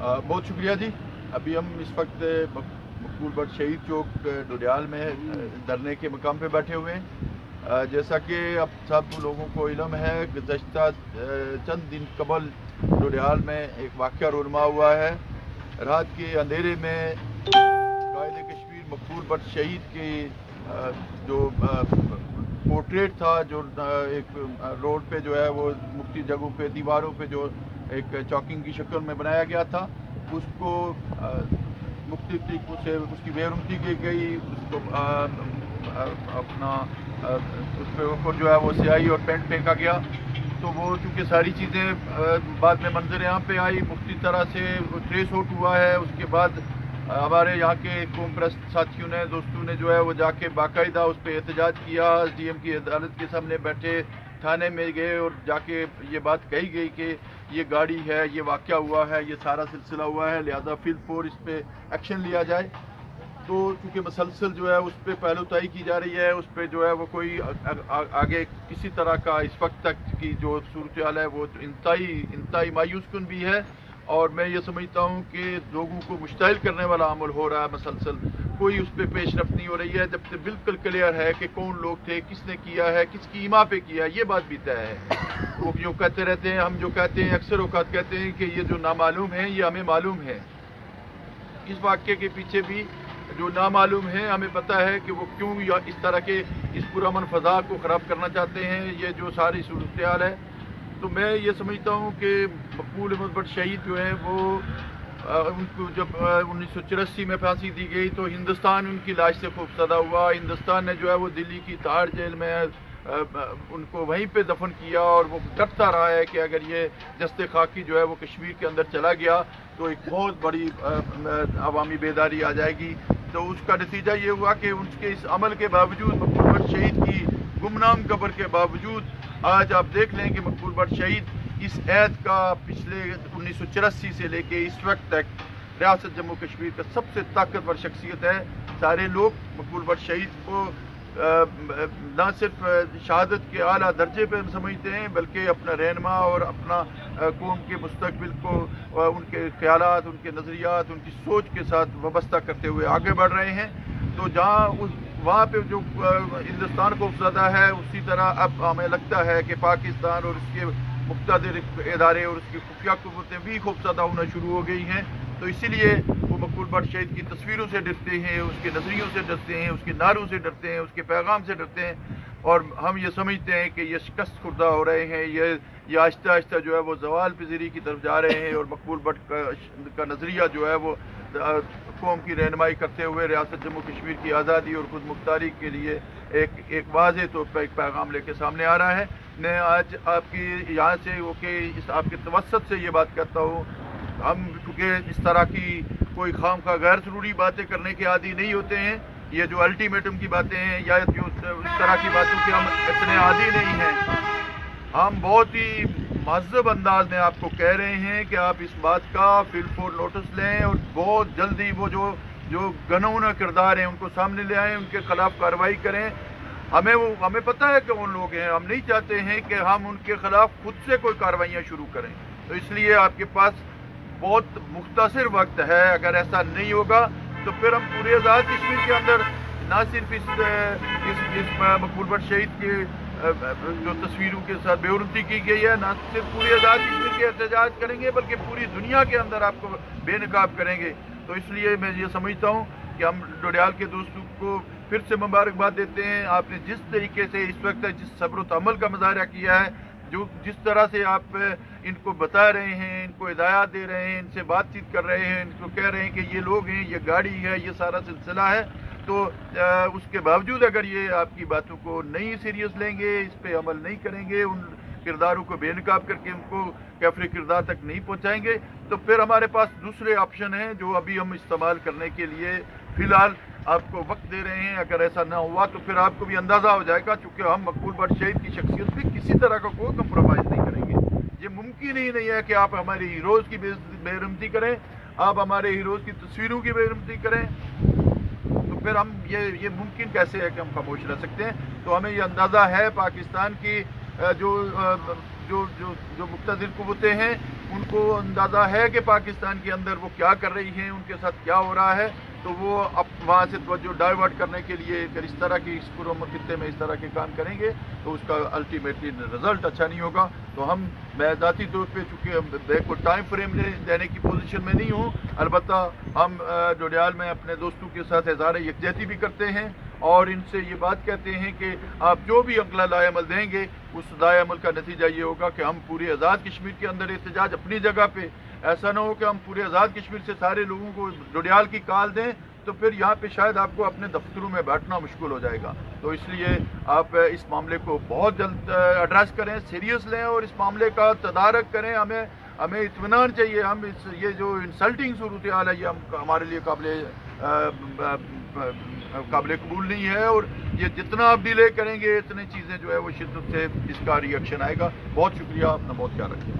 बहुत शुक्रिया जी। अभी हम इस वक्त मकबूल भट्ट शहीद चौक डोडियाल में धरने के मकाम पे बैठे हुए हैं। जैसा कि अब सब लोगों को इल्म है, गुज़श्ता चंद दिन कबल डोडियाल में एक वाक़या रूनुमा हुआ है। रात के अंधेरे में कायदे कश्मीर मकबूल भट्ट शहीद की जो पोर्ट्रेट था, जो एक रोड पे जो है वो मुख्तलिफ जगहों पे दीवारों पे जो एक चॉकिंग की शक्ल में बनाया गया था, उसको मुख्तलिफ तरीक़ों से उसकी बेरुमती की गई। उसको अपना उस पर ऊपर जो है वो स्याही और पेंट फेंका गया। तो वो चूँकि सारी चीज़ें बाद में मंजर आम पे आई, मुख्तलिफ तरह से ट्रेस आउट हुआ है। उसके बाद हमारे यहाँ के कौम परस्त साथियों ने, दोस्तों ने जो है वो जाके बाकायदा उस पर एहतजाज किया। SDM की अदालत के सामने बैठे, थाने में गए और जाके ये बात कही गई कि ये गाड़ी है, ये वाक़या हुआ है, ये सारा सिलसिला हुआ है, लिहाजा फील्ड फोर्स इस पर एक्शन लिया जाए। तो चूँकि मसलसल जो है उस पर पहलुताई की जा रही है, उस पर जो है वो कोई आगे किसी तरह का इस वक्त तक की जो सूरत हाल है वो इंतहाई मायूस कुन भी है। और मैं ये समझता हूँ कि लोगों को मुश्ताइल करने वाला अमल हो रहा है मसलसल, कोई उस पर पेशरफ नहीं हो रही है, जबकि बिल्कुल क्लियर है कि कौन लोग थे, किसने किया है, किसकी ईमा पे किया है, ये बात भी तय है। वो जो कहते रहते हैं, हम जो कहते हैं अक्सर औकात कहते हैं कि ये जो नामालूम है ये हमें मालूम है। इस वाक़े के पीछे भी जो नामालूम है, हमें पता है कि वो क्यों या इस तरह के इस पुरअमन फ़ज़ा को ख़राब करना चाहते हैं, ये जो सारी सूरत हाल है। तो मैं ये समझता हूँ कि मकबूल भट्ट शहीद जो हैं वो उनको जब 1984 में फांसी दी गई तो हिंदुस्तान उनकी लाश से खौफज़दा हुआ। हिंदुस्तान ने जो है वो दिल्ली की तिहाड़ जेल में उनको वहीं पे दफन किया और वो डरता रहा है कि अगर ये दस्ते खाकी जो है वो कश्मीर के अंदर चला गया तो एक बहुत बड़ी अवामी बेदारी आ जाएगी। तो उसका नतीजा ये हुआ कि उसके इस अमल के बावजूद, मकबूल भट्ट शहीद की गुमनाम कब्र के बावजूद, आज आप देख लें कि मकबूल भट्ट शहीद इस ऐद का पिछले 1984 से लेके इस वक्त तक रियासत जम्मू कश्मीर का सबसे ताकतवर शख्सियत है। सारे लोग मकबूल भट्ट शहीद को न सिर्फ शहादत के आला दर्जे पर समझते हैं, बल्कि अपना रहनुमा और अपना कौम के मुस्तकबिल को उनके ख्यालात, उनके नज़रियात, उनकी सोच के साथ वाबस्ता करते हुए आगे बढ़ रहे हैं। तो जहाँ वहाँ पे जो हिंदुस्तान को ज़्यादा है, उसी तरह अब हमें लगता है कि पाकिस्तान और उसके मुख्तलिफ इदारे और उसकी खुफिया कुव्वतें भी खौफज़दा होना शुरू हो गई हैं। तो इसीलिए वो मकबूल भट्ट शहीद की तस्वीरों से डरते हैं, उसके नज़रियों से डरते हैं, उसके नारों से डरते हैं, उसके पैगाम से डरते हैं। और हम ये समझते हैं कि ये शिकस्त खुर्दा हो रहे हैं, ये आहिस्ता आहिस्ता जो है वो ज़वाल पज़ीरी की तरफ जा रहे हैं। और मकबूल भट्ट का नज़रिया जो है वो कौम की रहनुमाई करते हुए रियासत जम्मू कश्मीर की आज़ादी और खुद मुख्तारी के लिए एक वाज़ेह तौर पर एक पैगाम लेके सामने आ रहा है। मैं आज आपकी यहाँ से इस आपके तवस्सुत से ये बात कहता हूँ, हम चूँकि इस तरह की कोई खामखा गैर ज़रूरी बातें करने के आदी नहीं होते हैं। ये जो अल्टीमेटम की बातें हैं या जो इस तरह की बातों के हम इतने आदी नहीं हैं। हम बहुत ही महज़ब अंदाज में आपको कह रहे हैं कि आप इस बात का फील्ड फोर नोटिस लें और बहुत जल्दी वो जो गनौना किरदार हैं उनको सामने ले आएँ, उनके खिलाफ कार्रवाई करें। हमें पता है कि उन लोग हैं, हम नहीं चाहते हैं कि हम उनके खिलाफ खुद से कोई कार्रवाइयाँ शुरू करें। तो इसलिए आपके पास बहुत मुख्तसर वक्त है। अगर ऐसा नहीं होगा तो फिर हम पूरे आज़ाद कश्मीर के अंदर ना सिर्फ इस मकबूल भट्ट शहीद के जो तस्वीरों के साथ बेरुमती की गई है, ना सिर्फ पूरे आज़ाद कश्मीर के एहतजाज करेंगे बल्कि पूरी दुनिया के अंदर आपको बेनकाब करेंगे। तो इसलिए मैं ये समझता हूँ कि हम डोडियाल के दोस्तों को फिर से मुबारकबाद देते हैं। आपने जिस तरीके से इस वक्त जिस सब्र व तहम्मुल का मुज़ाहरा किया है, जो जिस तरह से आप इनको बता रहे हैं, इनको हिदायत दे रहे हैं, इनसे बातचीत कर रहे हैं, इनको कह रहे हैं कि ये लोग हैं, ये गाड़ी है, ये सारा सिलसिला है, तो उसके बावजूद अगर ये आपकी बातों को नहीं सीरियस लेंगे, इस पर अमल नहीं करेंगे, उन किरदारों को बेनकाब करके उनको कैफरे किरदार तक नहीं पहुँचाएंगे, तो फिर हमारे पास दूसरे ऑप्शन हैं जो अभी हम इस्तेमाल करने के लिए फ़िलहाल आपको वक्त दे रहे हैं। अगर ऐसा ना हुआ तो फिर आपको भी अंदाज़ा हो जाएगा, चूँकि हम मकबूल भट्ट शहीद की शख्सियत पे किसी तरह का कोई कंप्रोमाइज़ नहीं करेंगे। ये मुमकिन ही नहीं है कि आप हमारे हीरोज़ की बेरुमती करें, आप हमारे हीरोज़ की तस्वीरों की बेरुमती करें, तो फिर हम ये मुमकिन कैसे है कि हम खामोश रह सकते हैं। तो हमें ये अंदाज़ा है पाकिस्तान की जो मुक्तदिर कुव्वतें हैं ان کو اندازہ ہے کہ پاکستان کے اندر وہ کیا کر رہی ہیں، ان کے ساتھ کیا ہو رہا ہے، تو وہ اب وہاں سے توجہ ڈائیورٹ کرنے کے لیے اگر اس طرح کی اس خطے میں اس طرح کے کام کریں گے تو اس کا الٹیمیٹلی رزلٹ اچھا نہیں ہوگا. تو میں ذاتی طور پہ چونکہ کوئی ٹائم فریم دینے کی پوزیشن میں نہیں ہوں، البتہ ہم ڈوڈیال میں اپنے دوستوں کے ساتھ اظہار یکجہتی بھی کرتے ہیں اور ان سے یہ بات کہتے ہیں کہ آپ جو بھی اگلا لائے عمل دیں گے اس لائے عمل کا نتیجہ یہ ہوگا کہ ہم پورے آزاد کشمیر کے اندر احتجاج اپنی جگہ پہ، ایسا نہ ہو کہ ہم پورے آزاد کشمیر سے سارے لوگوں کو ڈوڈیال کی کال دیں تو پھر یہاں پہ شاید آپ کو اپنے دفتروں میں بیٹھنا مشکل ہو جائے گا. تو اس لیے آپ اس معاملے کو بہت جلد ایڈریس کریں، سیریس لیں اور اس معاملے کا تدارک کریں. ہمیں اطمینان چاہیے. یہ جو انسلٹنگ صورتحال ہے یہ ہمارے لیے قابل قبول نہیں ہے، اور یہ جتنا آپ ڈیلے کریں گے اتنی چیزیں جو ہے وہ شدت سے اس کا ری ایکشن آئے گا. بہت شکریہ، اپنا بہت خیال رکھیے.